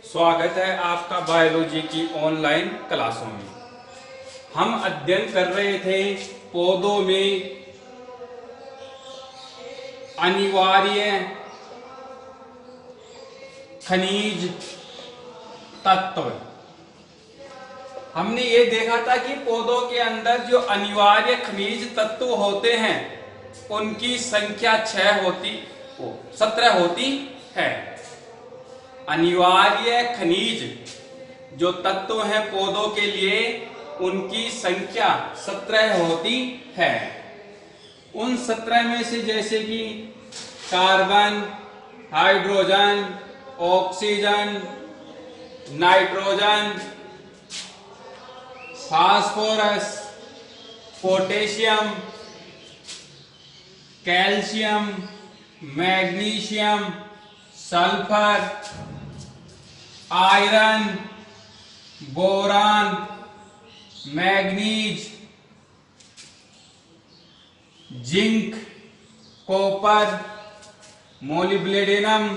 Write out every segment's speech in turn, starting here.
स्वागत है आपका बायोलॉजी की ऑनलाइन क्लासों में। हम अध्ययन कर रहे थे पौधों में अनिवार्य खनिज तत्व। हमने ये देखा था कि पौधों के अंदर जो अनिवार्य खनिज तत्व होते हैं उनकी संख्या 17 होती है। अनिवार्य खनिज जो तत्व हैं पौधों के लिए उनकी संख्या 17 होती है। उन 17 में से जैसे कि carbon, hydrogen, oxygen, nitrogen, phosphorus, potassium, calcium, magnesium, sulphur, iron, boron, manganese, zinc, copper, molybdenum,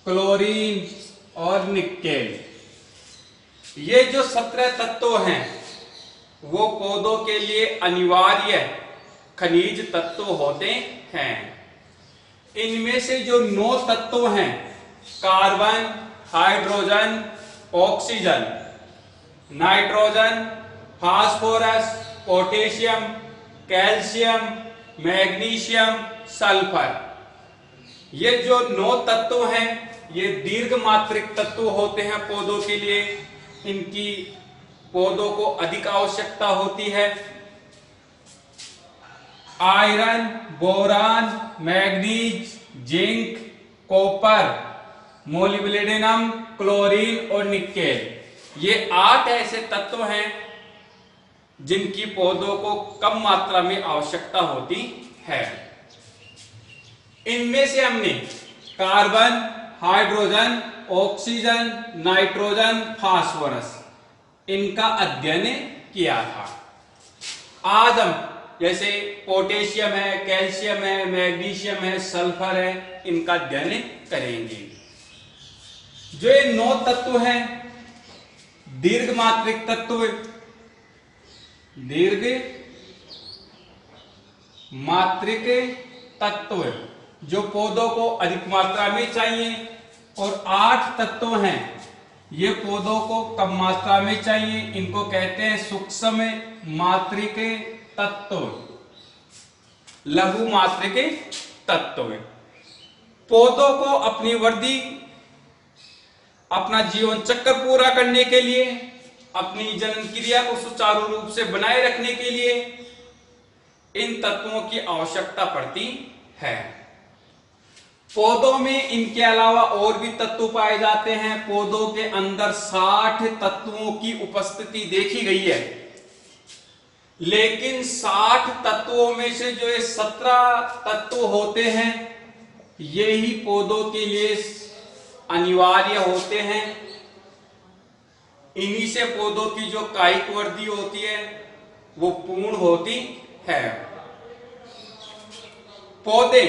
chlorine और निकेल। ये जो 17 तत्व हैं वो पौधों के लिए अनिवार्य खनिज तत्व होते हैं। इनमें से जो 9 तत्व हैं carbon, hydrogen, oxygen, nitrogen, phosphorus, potassium, calcium, magnesium, sulphur, ये जो 9 तत्व हैं ये दीर्घ मात्रिक तत्व होते हैं पौधों के लिए। इनकी पौधों को अधिक आवश्यकता होती है। Iron, boron, manganese, zinc, copper, molybdenum, chlorine और निकेल, ये 8 ऐसे तत्व हैं जिनकी पौधों को कम मात्रा में आवश्यकता होती है। इनमें से हमने carbon, hydrogen, oxygen, nitrogen, phosphorus, इनका अध्ययन किया था। आज हम जैसे पोटेशियम है, कैल्शियम है, मैग्नीशियम है, सल्फर है, इनका अध्ययन करेंगे। जो ये 9 तत्व हैं दीर्घ मात्रिक तत्व, दीर्घ मात्रिक तत्व जो पौधों को अधिक मात्रा में चाहिए, और 8 तत्व हैं ये पौधों को कम मात्रा में चाहिए। इनको कहते हैं सूक्ष्म मात्रिक तत्व, लघु मात्रिक तत्व। पौधों को अपनी वृद्धि, अपना जीवन चक्र पूरा करने के लिए, अपनी जनन क्रिया को सुचारू रूप से बनाए रखने के लिए इन तत्वों की आवश्यकता पड़ती है। पौधों में इनके अलावा और भी तत्व पाए जाते हैं। पौधों के अंदर 60 तत्वों की उपस्थिति देखी गई है, लेकिन 60 तत्वों में से जो ये 17 तत्व होते हैं ये ही पौधों के लिए अनिवार्य होते हैं। इन्हीं से पौधों की जो कायिक वृद्धि होती है वो पूर्ण होती है। पौधे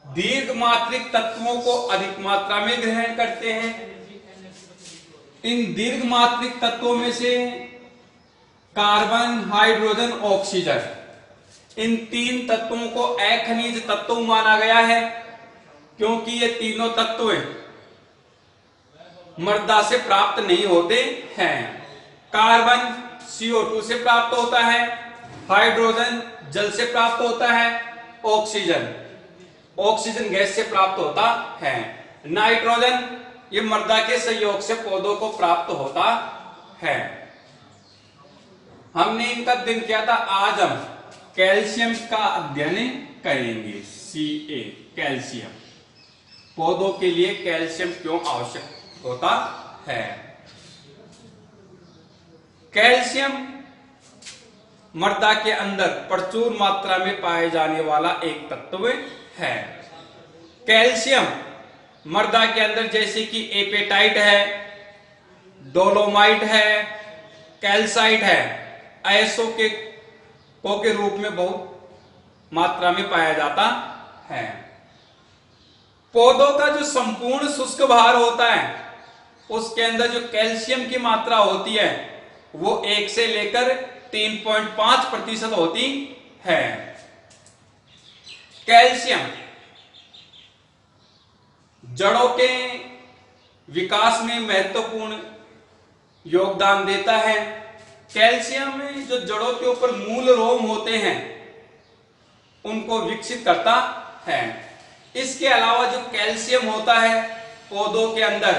दीर्घ मात्रिक तत्वों को अधिक मात्रा में ग्रहण करते हैं। इन दीर्घ मात्रिक तत्वों में से कार्बन, हाइड्रोजन, ऑक्सीजन, इन 3 तत्वों को अखनिज तत्व माना गया है, क्योंकि ये तीनों तत्व मृदा से प्राप्त नहीं होते हैं। कार्बन CO2 से प्राप्त होता है, हाइड्रोजन जल से प्राप्त होता है, ऑक्सीजन गैस से प्राप्त होता है, नाइट्रोजन ये मृदा के सहयोग से पौधों को प्राप्त होता है। हमने इनका अध्ययन किया था। आज हम कैल्शियम का अध्ययन करेंगे। Ca, calcium. पौधों के लिए कैल्शियम क्यों आवश्यक होता है? कैल्शियम मृदा के अंदर प्रचुर मात्रा में पाए जाने वाला एक तत्व है। कैल्शियम मृदा के अंदर जैसे कि एपेटाइट है, डोलोमाइट है, कैल्साइट है, ऐसों के रूप में बहुत मात्रा में पाया जाता है। पौधों का जो संपूर्ण शुष्क भार होता है उसके अंदर जो कैल्शियम की मात्रा होती है वो 1 से लेकर 3.5% होती है। कैल्शियम जड़ों के विकास में महत्वपूर्ण योगदान देता है। कैल्शियम में जो जड़ों के ऊपर मूल रोम होते हैं उनको विकसित करता है। इसके अलावा जो कैल्शियम होता है पौधों के अंदर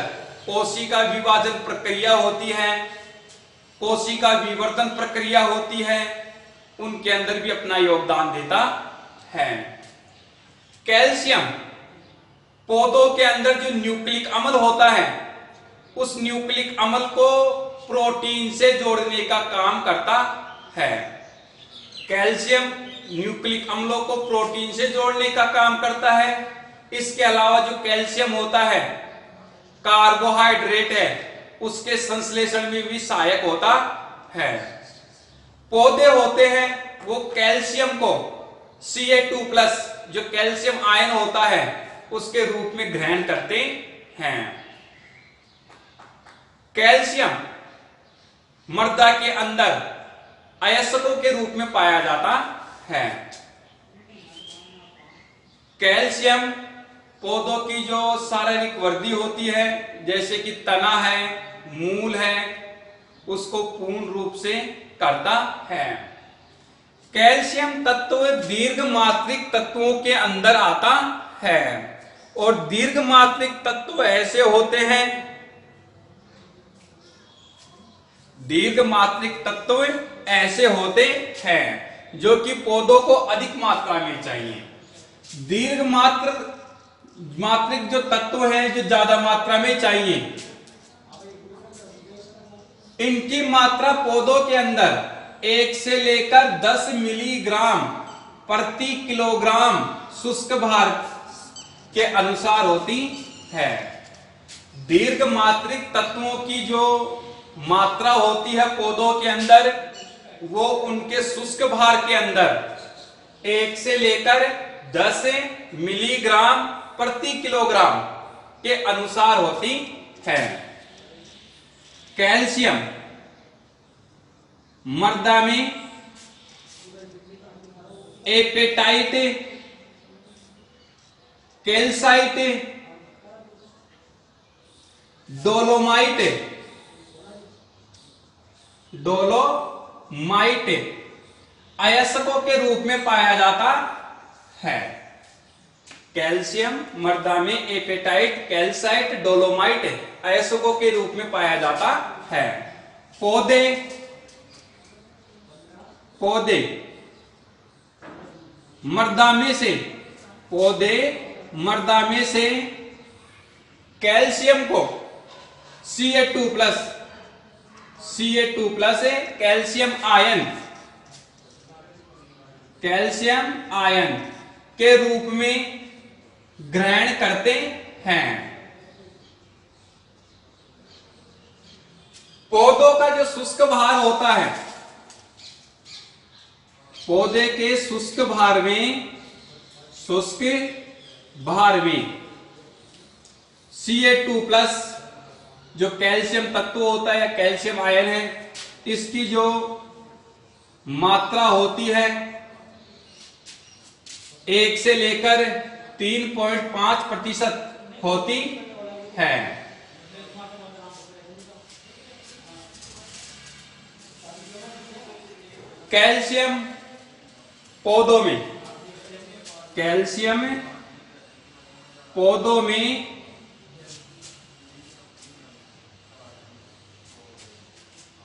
कोशिका विभाजन प्रक्रिया होती है, कोशिका विवर्धन प्रक्रिया होती है, उनके अंदर भी अपना योगदान देता है। कैल्शियम पौधों के अंदर जो न्यूक्लिक अम्ल होता है उस न्यूक्लिक अम्ल को प्रोटीन से जोड़ने का काम करता है। कैल्शियम न्यूक्लिक अम्लों को प्रोटीन से जोड़ने का काम करता है। इसके अलावा जो कैल्शियम होता है कार्बोहाइड्रेट है उसके संश्लेषण में भी सहायक होता है। पौधे होते हैं वो कैल्शियम को Ca2+ जो कैल्शियम आयन होता है उसके रूप में ग्रहण करते हैं। कैल्शियम मृदा के अंदर अयस्कों के रूप में पाया जाता है। कैल्शियम पौधों की जो शारीरिक वृद्धि होती है जैसे कि तना है, मूल है, उसको पूर्ण रूप से करता है। कैल्शियम तत्व दीर्घ मात्रिक तत्वों के अंदर आता है और दीर्घ मात्रिक तत्व ऐसे होते हैं, दीर्घ मात्रिक तत्व ऐसे होते हैं जो कि पौधों को अधिक मात्रा में चाहिए। दीर्घ मात्रिक जो तत्व हैं जो ज्यादा मात्रा में चाहिए, इनकी मात्रा पौधों के अंदर 1 से लेकर 10 मिलीग्राम प्रति किलोग्राम शुष्क भार के अनुसार होती है। दीर्घ मात्रिक तत्वों की जो मात्रा होती है पौधों के अंदर वो उनके शुष्क भार के अंदर 1 से लेकर 10 मिलीग्राम प्रति किलोग्राम के अनुसार होती है। कैल्शियम मृदा में एपेटाइट, कैल्साइट, डोलोमाइट अयस्कों के रूप में पाया जाता है। कैल्शियम मृदा में एपेटाइट, कैल्साइट, डोलोमाइट अयस्कों के रूप में पाया जाता है। पौधे मृदा में से कैल्शियम को Ca2+ कैल्शियम आयन के रूप में ग्रहण करते हैं। पौधों का जो शुष्क भार होता है, पौधे के शुष्क भार में Ca2+ जो कैल्शियम तत्व होता है या कैल्शियम आयन है, इसकी जो मात्रा होती है 1 से लेकर 3.5% होती है। कैल्शियम पौधों में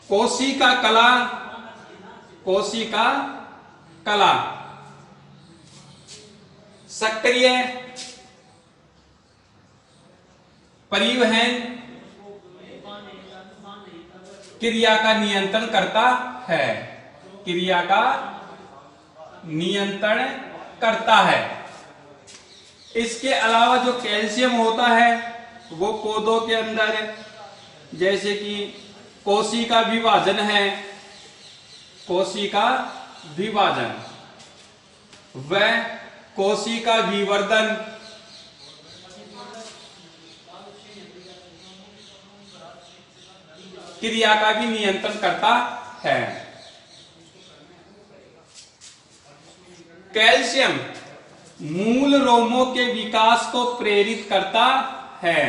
कोशिका कला सक्रिय परिवहन क्रिया का नियंत्रण करता है। इसके अलावा जो कैल्शियम होता है वो पौधों के अंदर जैसे कि कोशिका विभाजन व कोशिका विवर्धन क्रिया का भी नियंत्रण करता है। कैल्शियम मूल रोमों के विकास को प्रेरित करता है।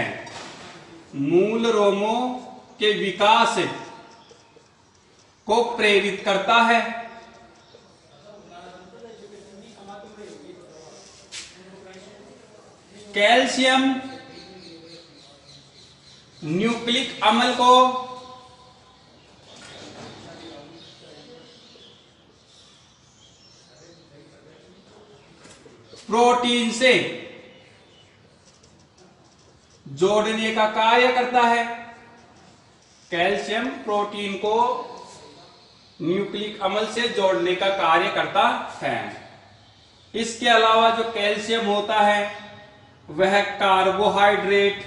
मूल रोमों के विकास को प्रेरित करता है। कैल्शियम न्यूक्लिक अम्ल को प्रोटीन से जोड़ने का कार्य करता है। कैल्शियम प्रोटीन को न्यूक्लिक अम्ल से जोड़ने का कार्य करता है। इसके अलावा जो कैल्शियम होता है वह कार्बोहाइड्रेट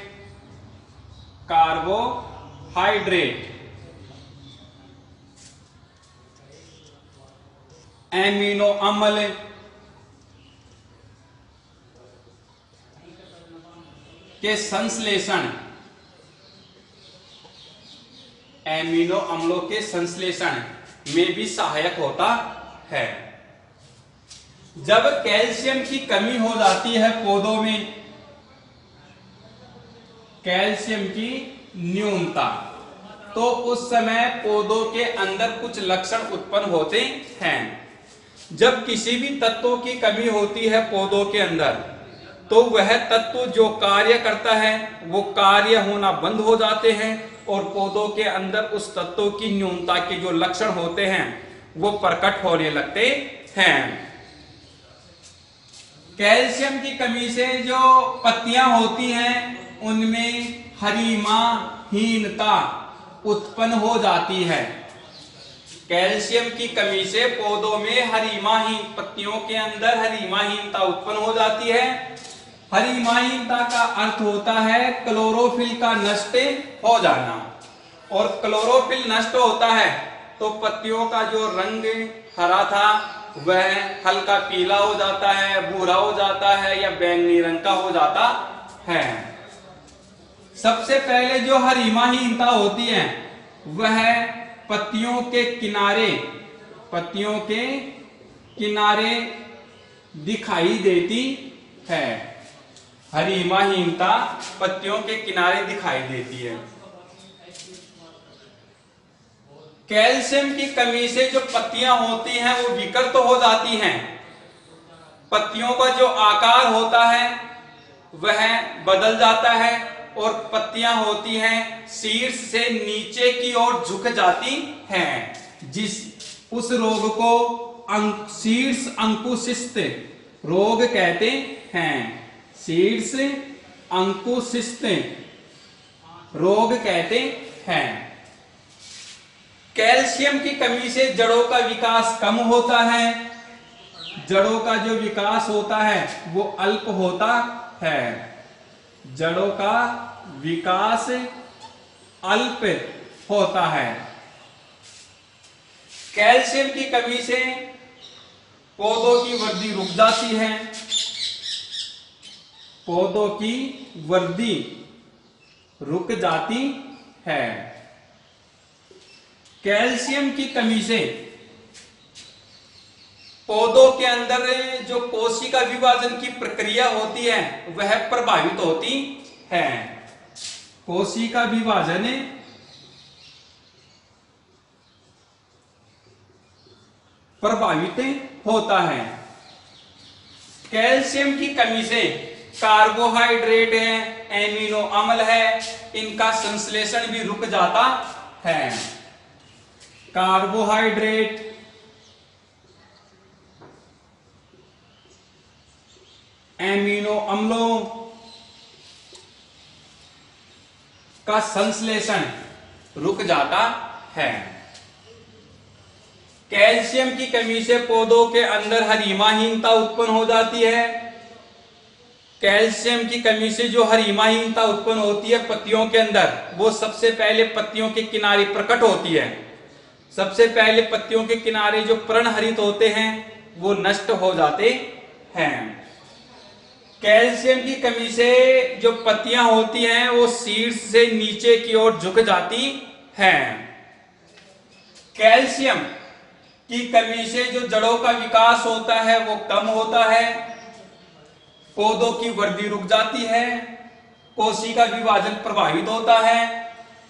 एमिनो अम्ल के संश्लेषण एमिनो अम्लों के संश्लेषण में भी सहायक होता है। जब कैल्शियम की कमी हो जाती है पौधों में, कैल्शियम की न्यूनता, तो उस समय पौधों के अंदर कुछ लक्षण उत्पन्न होते हैं। जब किसी भी तत्वों की कमी होती है पौधों के अंदर, तो वह तत्व जो कार्य करता है वो कार्य होना बंद हो जाते हैं और पौधों के अंदर उस तत्व की न्यूनता के जो लक्षण होते हैं वो प्रकट होने लगते हैं। कैल्शियम की कमी से जो पत्तियां होती हैं उनमें हरिमाहीनता उत्पन्न हो जाती है। कैल्शियम की कमी से पौधों में पत्तियों के अंदर हरिमाहीनता उत्पन्न हो जाती है। हरिमाहीनता का अर्थ होता है क्लोरोफिल का नष्ट हो जाना, और क्लोरोफिल नष्ट होता है तो पत्तियों का जो रंग हरा था वह हल्का पीला हो जाता है, भूरा हो जाता है या बैंगनी रंग का हो जाता है। सबसे पहले जो हरिमाहीनता होती है वह पत्तियों के किनारे दिखाई देती है। हरिमाहीनता पत्तियों के किनारे दिखाई देती है। कैल्शियम की कमी से जो पत्तियां होती हैं वो विकृत हो जाती हैं। पत्तियों का जो आकार होता है वह बदल जाता है और पत्तियां होती हैं शीर्ष से नीचे की ओर झुक जाती हैं। उस रोग को शीर्ष अंकुशिस्त रोग कहते हैं। शीर्ष अंकुशिस्त रोग कहते हैं। कैल्शियम की कमी से जड़ों का विकास कम होता है। जड़ों का जो विकास होता है वो अल्प होता है। जड़ों का विकास अल्प होता है। कैल्शियम की कमी से पौधों की वृद्धि रुक जाती है। पौधों की वृद्धि रुक जाती है। कैल्शियम की कमी से पौधों के अंदर जो कोशिका विभाजन की प्रक्रिया होती है वह प्रभावित होती है। कोशिका विभाजन प्रभावित होता है। कैल्शियम की कमी से कार्बोहाइड्रेट है, एमिनो अम्ल है, इनका संश्लेषण भी रुक जाता है। कार्बोहाइड्रेट, एमिनो अम्लों का संश्लेषण रुक जाता है। कैल्शियम की कमी से पौधों के अंदर हरिमाहीनता उत्पन्न हो जाती है। कैल्शियम की कमी से जो हरिमाहीनता उत्पन्न होती है पत्तियों के अंदर, वो सबसे पहले पत्तियों के किनारे प्रकट होती है। सबसे पहले पत्तियों के किनारे जो पर्णहरित होते हैं वो नष्ट हो जाते हैं। कैल्शियम की कमी से जो पत्तियां होती हैं वो शीर्ष से नीचे की ओर झुक जाती हैं। कैल्शियम की कमी से जो जड़ों का विकास होता है वो कम होता है, पौधों की वृद्धि रुक जाती है, कोशिका विभाजन प्रभावित होता है,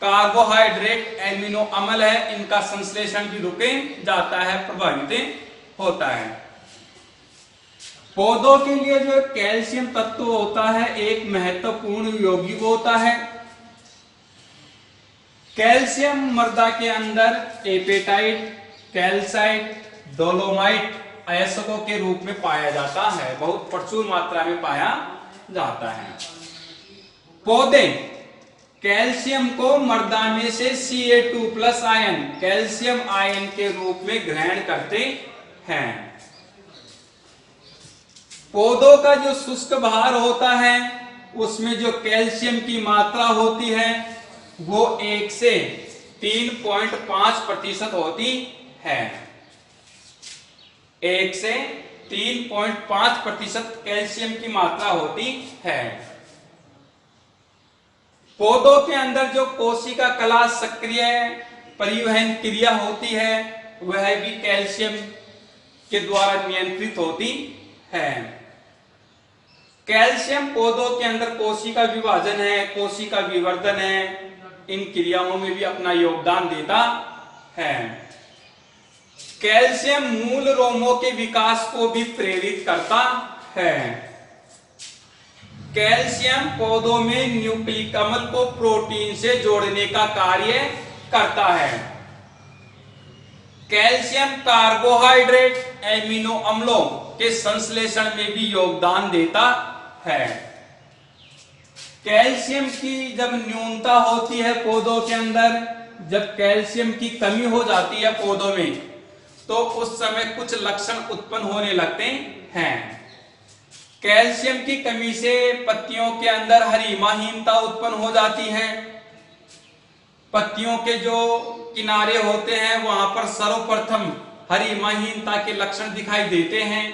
कार्बोहाइड्रेट एमिनो अम्ल है इनका संश्लेषण भी रुके जाता है, प्रभावित होता है। पौधों के लिए जो कैल्शियम तत्व होता है एक महत्वपूर्ण यौगिक होता है। कैल्शियम मृदा के अंदर एपेटाइट, कैल्साइट, डोलोमाइट अयस्कों के रूप में पाया जाता है, बहुत प्रचुर मात्रा में पाया जाता है। पौधे कैल्शियम को मृदा में से Ca2+ आयन, कैल्शियम आयन के रूप में ग्रहण करते हैं। पौधों का जो शुष्क भार होता है उसमें जो कैल्शियम की मात्रा होती है वो 1 से 3.5% होती है। 1 से 3.5% कैल्शियम की मात्रा होती है। पौधों के अंदर जो कोशिका कला सक्रिय परिवहन क्रिया होती है वह भी कैल्शियम के द्वारा नियंत्रित होती है। कैल्शियम पौधों के अंदर कोशिका विभाजन है, कोशिका विवर्धन है, इन क्रियाओं में भी अपना योगदान देता है। कैल्शियम मूल रोमों के विकास को भी प्रेरित करता है। कैल्शियम पौधों में न्यूक्लिक अम्ल को प्रोटीन से जोड़ने का कार्य करता है। कैल्शियम कार्बोहाइड्रेट एमिनो अम्लों के संश्लेषण में भी योगदान देता है। कैल्शियम की जब न्यूनता होती है पौधों के अंदर, जब कैल्शियम की कमी हो जाती है पौधों में, तो उस समय कुछ लक्षण उत्पन्न होने लगते हैं। कैल्शियम की कमी से पत्तियों के अंदर हरिमाहीनता उत्पन्न हो जाती है। पत्तियों के जो किनारे होते हैं वहां पर सर्वप्रथम हरिमाहीनता के लक्षण दिखाई देते हैं।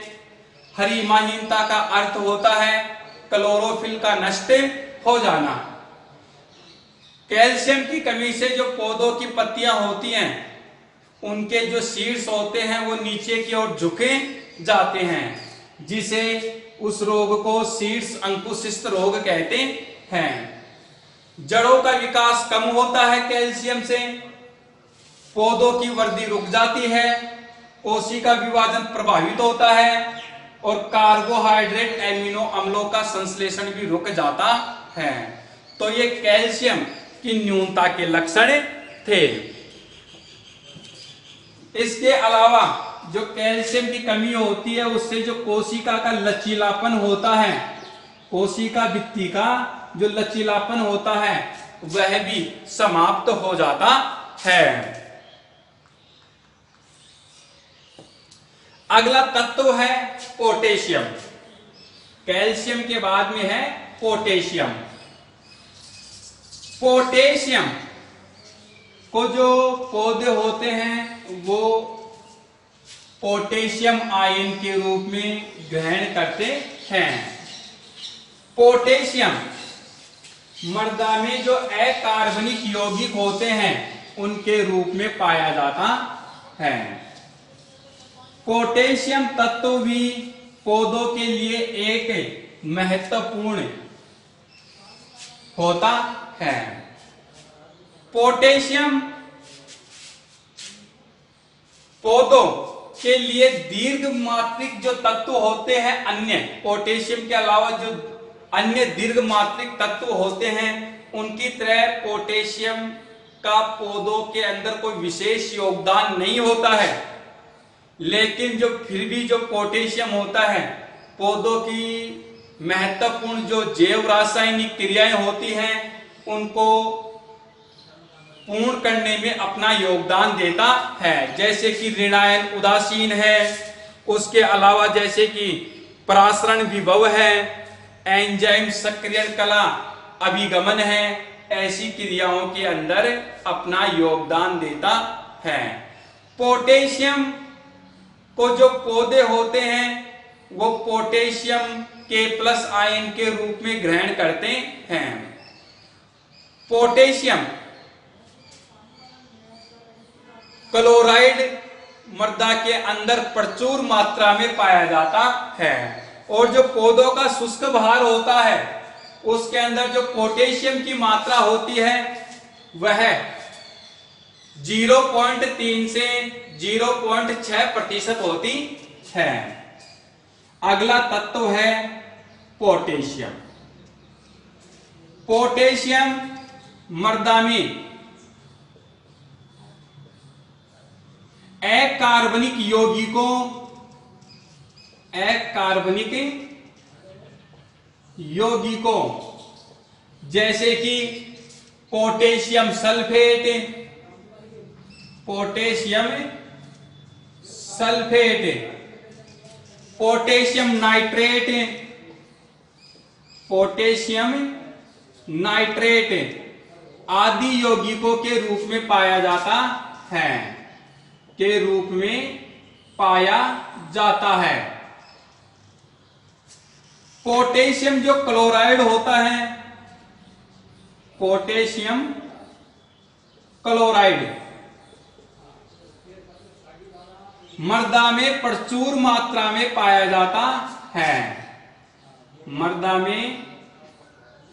हरिमाहीनता का अर्थ होता है क्लोरोफिल का नष्ट हो जाना। कैल्शियम की कमी से जो पौधों की पत्तियां होती हैं उनके जो शीर्ष होते हैं वो नीचे की ओर झुके जाते हैं, जिसे उस रोग को शीर्ष अंकुशिस्त रोग कहते हैं। जड़ों का विकास कम होता है कैल्शियम से, पौधों की वृद्धि रुक जाती है, कोशिका विभाजन प्रभावित होता है और कार्बोहाइड्रेट एमिनो अम्लों का संश्लेषण भी रुक जाता है। तो ये कैल्शियम की न्यूनता के लक्षण थे। इसके अलावा जो कैल्शियम की कमी होती है उससे जो कोशिका का लचीलापन होता है, कोशिका भित्ति का जो लचीलापन होता है वह भी समाप्त हो जाता है। अगला तत्व है पोटेशियम। कैल्शियम के बाद में है पोटेशियम। पोटेशियम को जो पौधे होते हैं वो पोटेशियम आयन के रूप में ग्रहण करते हैं। पोटेशियम मृदा में जो अकार्बनिक यौगिक होते हैं उनके रूप में पाया जाता है। पोटेशियम तत्व भी पौधों के लिए एक महत्वपूर्ण होता है। पोटेशियम पौधों के लिए दीर्घ मात्रिक जो तत्व होते हैं, अन्य पोटेशियम के अलावा जो अन्य दीर्घ मात्रिक तत्व होते हैं उनकी तरह पोटेशियम का पौधों के अंदर कोई विशेष योगदान नहीं होता है, लेकिन जो फिर भी जो पोटेशियम होता है पौधों की महत्वपूर्ण जो जैव रासायनिक क्रियाएं होती हैं उनको पूर्ण करने में अपना योगदान देता है। जैसे कि ऋणायन उदासीन है, उसके अलावा जैसे कि परासरण विभव है, एंजाइम सक्रियण कला अभिगमन है, ऐसी क्रियाओं के अंदर अपना योगदान देता है। पोटेशियम को जो पौधे होते हैं वो पोटेशियम K+ आयन के रूप में ग्रहण करते हैं। पोटेशियम क्लोराइड मृदा के अंदर प्रचुर मात्रा में पाया जाता है। और जो पौधों का शुष्क भार होता है उसके अंदर जो पोटेशियम की मात्रा होती है वह 0.3 से 0.6% होती है। अगला तत्व है पोटेशियम। पोटेशियम मृदा में अकार्बनिक यौगिकों जैसे कि पोटेशियम सल्फेट, पोटेशियम नाइट्रेट आदि यौगिकों के रूप में पाया जाता है। पोटेशियम जो क्लोराइड होता है, पोटेशियम क्लोराइड मृदा में प्रचुर मात्रा में पाया जाता है। मृदा में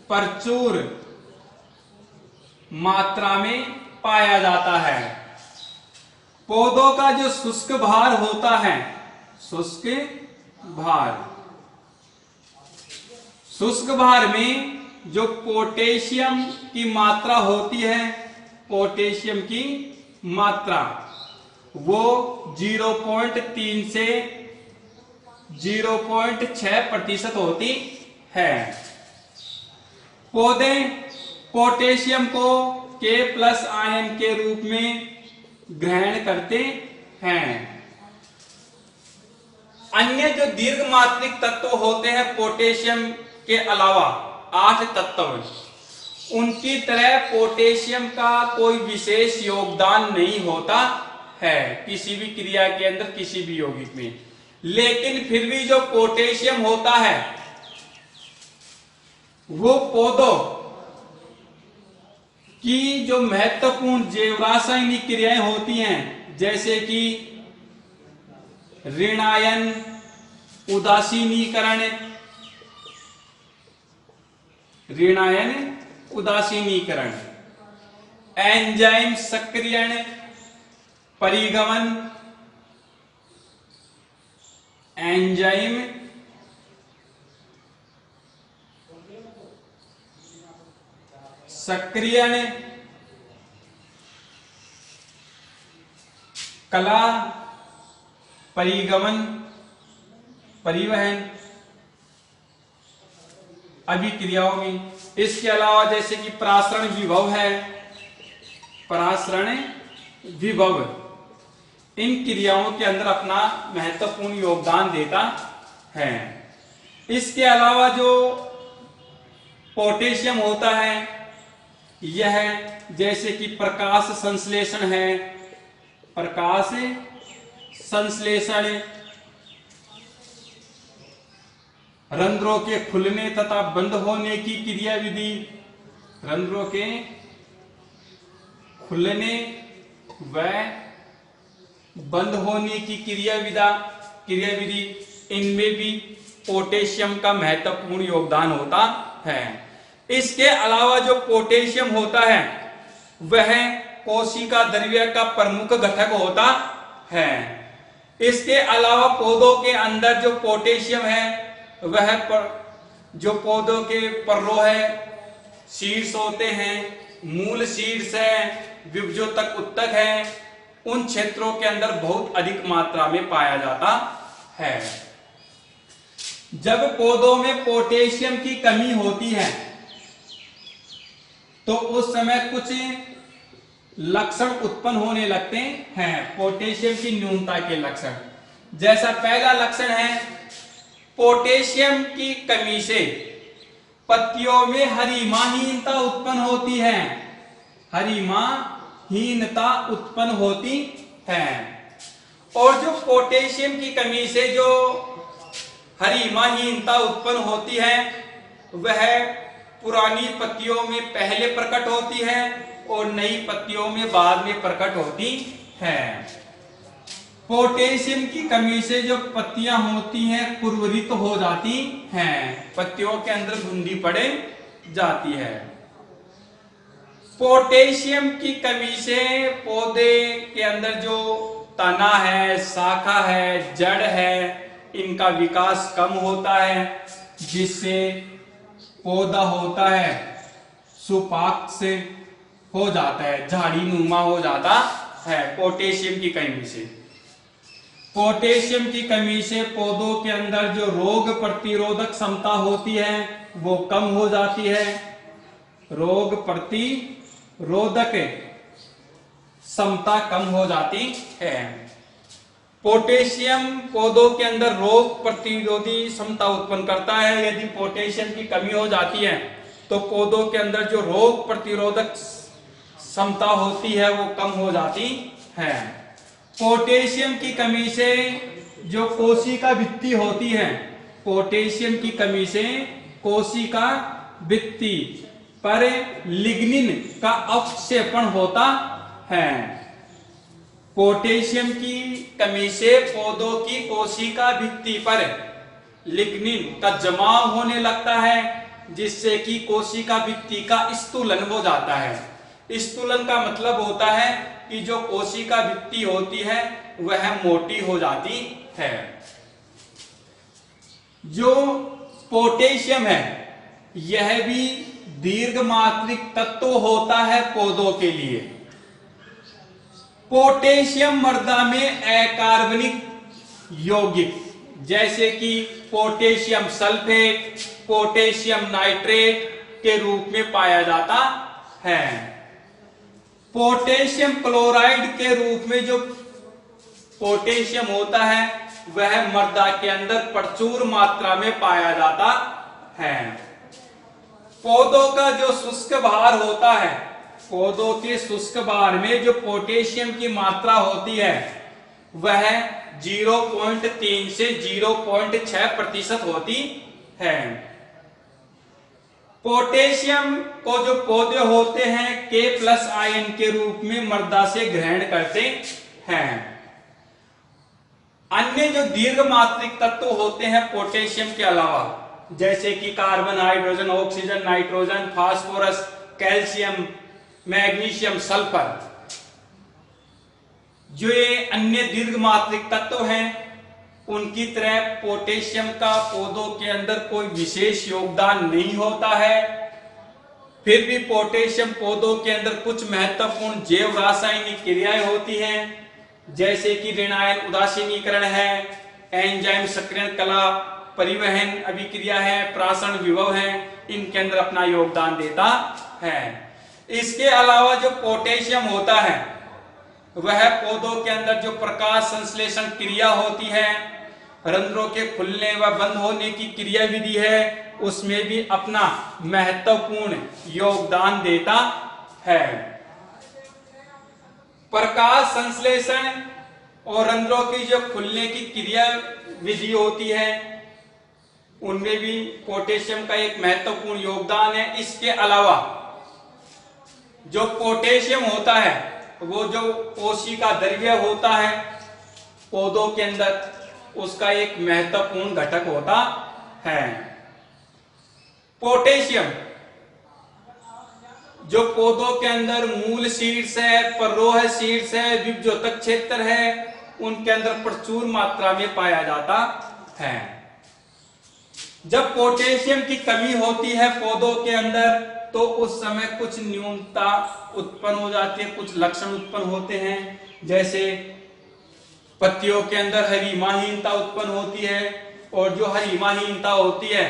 प्रचुर मात्रा में पाया जाता है। पौधों का जो शुष्क भार होता है, शुष्क भार में जो पोटेशियम की मात्रा होती है, पोटेशियम की मात्रा वो 0.3 से 0.6% होती है। पौधे पोटेशियम को K+ आयन के रूप में ग्रहण करते हैं। अन्य जो दीर्घमात्रिक तत्व होते हैं पोटेशियम के अलावा 8 तत्व, उनकी तरह पोटेशियम का कोई विशेष योगदान नहीं होता है किसी भी क्रिया के अंदर, किसी भी यौगिक में। लेकिन फिर भी जो पोटेशियम होता है वो पौधों की जो महत्वपूर्ण जैव रासायनिक क्रियाएं होती हैं, जैसे कि ऋणायन उदासीनीकरण, एंजाइम सक्रियण परिगमन, एंजाइम सक्रियण कला परिवहन अभिक्रियाओं में। इसके अलावा जैसे कि परासरण विभव इन क्रियाओं के अंदर अपना महत्वपूर्ण योगदान देता है। इसके अलावा जो पोटेशियम होता है यह जैसे कि प्रकाश संश्लेषण, रंध्रों के खुलने तथा बंद होने की क्रियाविधि, रंध्रों के खुलने व बंद होने की क्रियाविधि, इनमें भी पोटेशियम का महत्वपूर्ण योगदान होता है। इसके अलावा जो पोटेशियम होता है वह कोशिका द्रव्य का प्रमुख घटक होता है। इसके अलावा पौधों के अंदर जो पोटेशियम है वह जो पौधों के पर्रों है, शीर्ष होते हैं, मूल शीर्ष है, विभजोतक उत्तक है, उन क्षेत्रों के अंदर बहुत अधिक मात्रा में पाया जाता है। जब पौधों में पोटेशियम की कमी होती है तो उस समय कुछ लक्षण उत्पन्न होने लगते हैं, पोटेशियम की न्यूनता के लक्षण। जैसा पहला लक्षण है, पोटेशियम की कमी से पत्तियों में हरिमाहीनता उत्पन्न होती है, हरिमाहीनता उत्पन्न होती है। और जो पोटेशियम की कमी से जो हरिमाहीनता उत्पन्न होती है वह पुरानी पत्तियों में पहले प्रकट होती है और नई पत्तियों में बाद में प्रकट होती है। पोटेशियम की कमी से जो पत्तियां होती हैं कुरवरित हो जाती हैं, पत्तियों के अंदर घुंडी पड़े जाती है। पोटेशियम की कमी से पौधे के अंदर जो तना है, शाखा है, जड़ है, इनका विकास कम होता है, जिससे पौधा होता है सुपाक से हो जाता है, झाड़ी नुमा हो जाता है पोटेशियम की कमी से। पोटेशियम की कमी से पौधों के अंदर जो रोग प्रतिरोधक क्षमता होती है वो कम हो जाती है। रोग प्रतिरोधक क्षमता कम हो जाती है। पोटेशियम पौधों के अंदर रोग प्रतिरोधी क्षमता उत्पन्न करता है। यदि पोटेशियम की कमी हो जाती है तो पौधों के अंदर जो रोग प्रतिरोधक क्षमता होती है वो कम हो जाती है। पोटेशियम की कमी से जो कोशिका भित्ति होती है, पोटेशियम की कमी से कोशिका भित्ति पर लिग्निन का अवक्षेपण होता है। पोटेशियम की कमी से पौधों की कोशिका भित्ति पर लिग्निन का जमाव होने लगता है, जिससे कि कोशिका भित्ति का स्थूलन हो जाता है। स्थूलन का मतलब होता है कि जो कोशिका भित्ति होती है वह मोटी हो जाती है। जो पोटेशियम है यह भी दीर्घमात्रिक तत्व होता है पौधों के लिए। पोटेशियम मृदा में अकार्बनिक यौगिक जैसे कि पोटेशियम सल्फेट, पोटेशियम नाइट्रेट के रूप में पाया जाता है। पोटेशियम क्लोराइड के रूप में जो पोटेशियम होता है वह मृदा के अंदर प्रचुर मात्रा में पाया जाता है। पौधों का जो शुष्क भार होता है, पौधों के शुष्क भार में जो पोटेशियम की मात्रा होती है वह 0.3 से 0.6% होती है। पोटेशियम को जो पौधे होते हैं K+ आयन के रूप में मृदा से ग्रहण करते हैं। अन्य जो दीर्घमात्रिक तत्व होते हैं पोटेशियम के अलावा, जैसे कि carbon, hydrogen, oxygen, nitrogen, phosphorus, calcium, magnesium, sulphur, जो ये अन्य दीर्घमात्रिक तत्व हैं, उनकी तरह पोटेशियम का पौधों के अंदर कोई विशेष योगदान नहीं होता है। फिर भी पोटेशियम पौधों के अंदर कुछ महत्वपूर्ण जैव रासायनिक क्रियाएं होती हैं, जैसे कि ऋणायन उदासीनीकरण है, एंजाइम सक्रियण कला, परिवहन अभिक्रिया है, प्राशन विभव है, इनके अंदर अपना योगदान देता है। इसके अलावा जो पोटेशियम होता है वह पौधों के अंदर जो प्रकाश संश्लेषण क्रिया होती है, रंध्रों के खुलने व बंद होने की क्रिया विधि है, उसमें भी अपना महत्वपूर्ण योगदान देता है। प्रकाश संश्लेषण और रंध्रों की जो खुलने की क्रिया विधि होती है उनमें भी पोटेशियम का एक महत्वपूर्ण योगदान है। इसके अलावा जो पोटेशियम होता है वो जो कोशिका द्रव्य होता है पौधों के अंदर, उसका एक महत्वपूर्ण घटक होता है। पोटेशियम जो पौधों के अंदर मूल शीर्ष है, पररोह शीर्ष है, विभजोतक क्षेत्र है, उनके अंदर प्रचुर मात्रा में पाया जाता है। जब पोटेशियम की कमी होती है पौधों के अंदर तो उस समय कुछ न्यूनता उत्पन्न हो जाती है, कुछ लक्षण उत्पन्न होते हैं, जैसे पत्तियों के अंदर हरिमाहीनता उत्पन्न होती है, और जो हरिमाहीनता होती है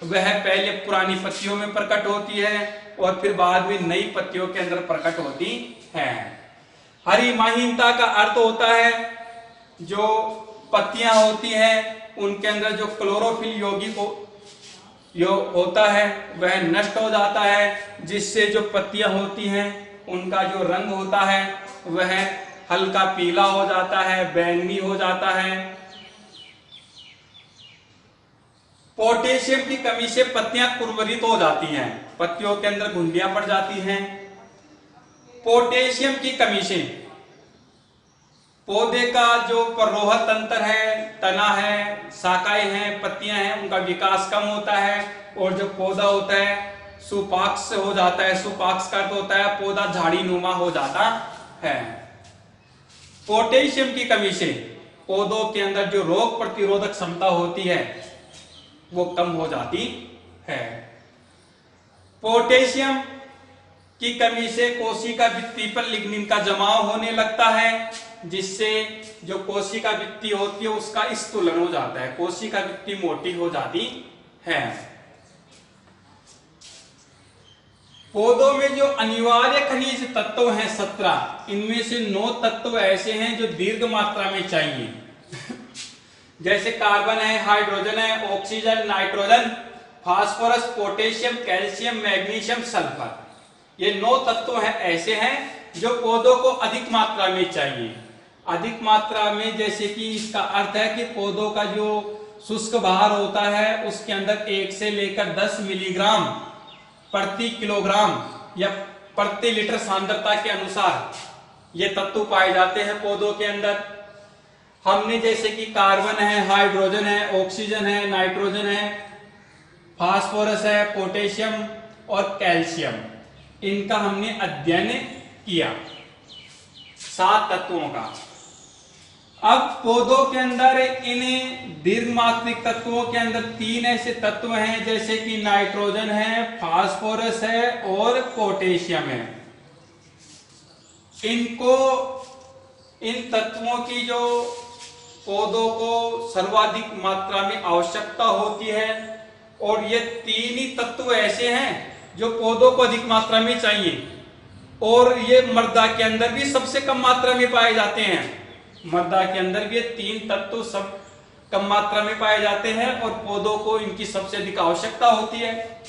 वह पहले पुरानी पत्तियों में प्रकट होती है और फिर बाद में नई पत्तियों के अंदर प्रकट होती है। हरिमाहीनता का अर्थ होता है जो पत्तियां होती हैं उनके अंदर जो क्लोरोफिल यौगिक होता है वह नष्ट हो जाता है, जिससे जो पत्तियां होती हैं उनका जो रंग होता है वह हल्का पीला हो जाता है, बैंगनी हो जाता है। पोटेशियम की कमी से पत्तियां कुरवरित हो जाती हैं, पत्तियों के अंदर घुंडियां पड़ जाती हैं। पोटेशियम की कमी से पौधे का जो प्ररोह तंत्र है, तना है, शाखाएं हैं, पत्तियां हैं, उनका विकास कम होता है और जो पौधा होता है सुपाक्ष हो जाता है। सुपाक्ष का अर्थ होता है पौधा झाड़ी नुमा हो जाता है। पोटेशियम की कमी से पौधों के अंदर जो रोग प्रतिरोधक क्षमता होती है वो कम हो जाती है। पोटेशियम की कमी से कोशिका भित्ति पर लिग्निन का जमाव होने लगता है, जिससे जो कोशिका भित्ति होती है उसका स्थूलन हो जाता है, कोशिका भित्ति मोटी हो जाती है। पौधों में जो अनिवार्य खनिज तत्व हैं 17, इनमें से 9 तत्व ऐसे हैं जो दीर्घ मात्रा में चाहिए जैसे कार्बन है, हाइड्रोजन है, oxygen, nitrogen, phosphorus, potassium, calcium, magnesium, sulphur. ये 9 तत्व हैं ऐसे हैं जो पौधों को अधिक मात्रा में चाहिए। अधिक मात्रा में जैसे कि इसका अर्थ है कि पौधों का जो शुष्क भार होता है उसके अंदर 1 से लेकर 10 मिलीग्राम प्रति किलोग्राम या प्रति लीटर सांद्रता के अनुसार ये तत्व पाए जाते हैं पौधों के अंदर। हमने जैसे कि कार्बन है, हाइड्रोजन है, ऑक्सीजन है, नाइट्रोजन है, फास्फोरस है, पोटेशियम और कैल्शियम, इनका हमने अध्ययन किया 7 तत्वों का। अब पौधों के अंदर इन दीर्घमात्रिक तत्वों के अंदर 3 ऐसे तत्व हैं जैसे कि नाइट्रोजन है, फास्फोरस है और पोटेशियम है। इन तत्वों की जो पौधों को सर्वाधिक मात्रा में आवश्यकता होती है और ये 3 ही तत्व ऐसे हैं जो पौधों को अधिक मात्रा में चाहिए और ये मृदा के अंदर भी सबसे कम मात्रा में पाए जाते हैं। मृदा के अंदर भी 3 तत्व सब कम मात्रा में पाए जाते हैं और पौधों को इनकी सबसे अधिक आवश्यकता होती है।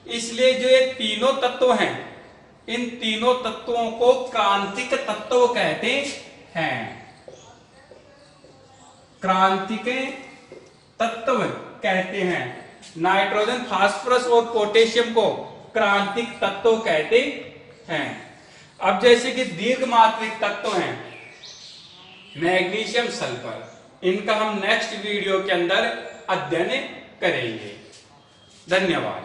इसलिए जो ये तीनों तत्व हैं, इन तीनों तत्वों को क्रांतिक तत्व कहते हैं। क्रांतिक तत्व कहते हैं। नाइट्रोजन, फास्फोरस और पोटेशियम को क्रांतिक तत्व कहते हैं। अब जैसे कि दीर्घमात्रिक तत्व हैं मैग्नीशियम, सल्फर, इनका हम नेक्स्ट वीडियो के अंदर अध्ययन करेंगे। धन्यवाद।